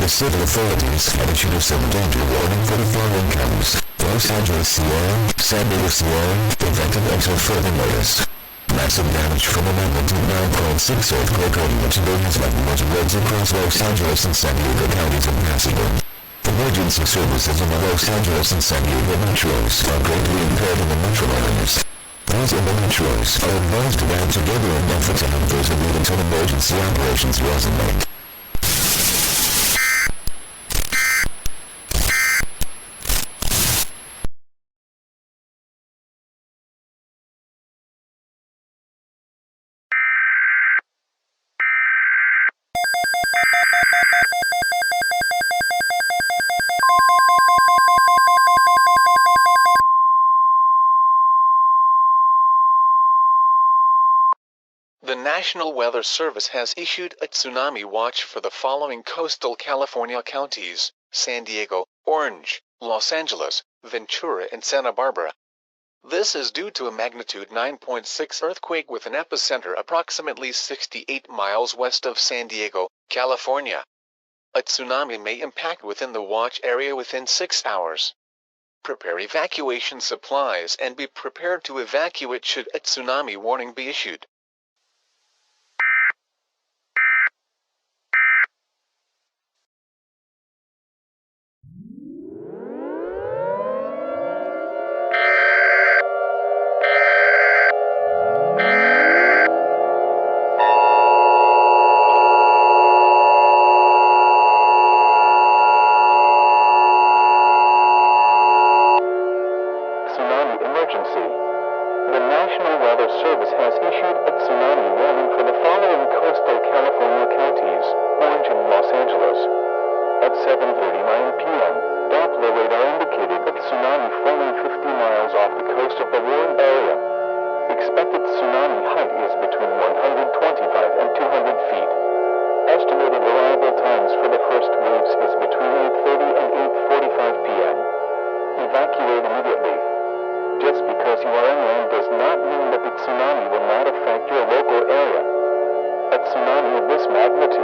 civil authorities have issued a civil danger warning for the following counties: Los Angeles, Sierra, San Diego, Sierra, prevented until further notice. Massive damage from a magnitude 9.6 earthquake over today has left most roads across Los Angeles and San Diego counties impassable. Emergency services in the Los Angeles and San Diego metros are greatly impaired in the metro areas. Those in the metros are advised to band together in effort to help those in need until emergency operations resonate. The National Weather Service has issued a tsunami watch for the following coastal California counties: San Diego, Orange, Los Angeles, Ventura and Santa Barbara. This is due to a magnitude 9.6 earthquake with an epicenter approximately 68 miles west of San Diego, California. A tsunami may impact within the watch area within 6 hours. Prepare evacuation supplies and be prepared to evacuate should a tsunami warning be issued. The National Weather Service has issued a tsunami warning for the following coastal California counties: Orange and Los Angeles. At 7:39 p.m., Doppler radar indicated a tsunami forming 50 miles off the coast of the warned area. Expected tsunami height is between 125 and 200 feet. Estimated arrival times for the first waves is between 8:30 and 8:45 p.m. Evacuate immediately. Just because you are inland does not mean that the tsunami will not affect your local area. A tsunami of this magnitude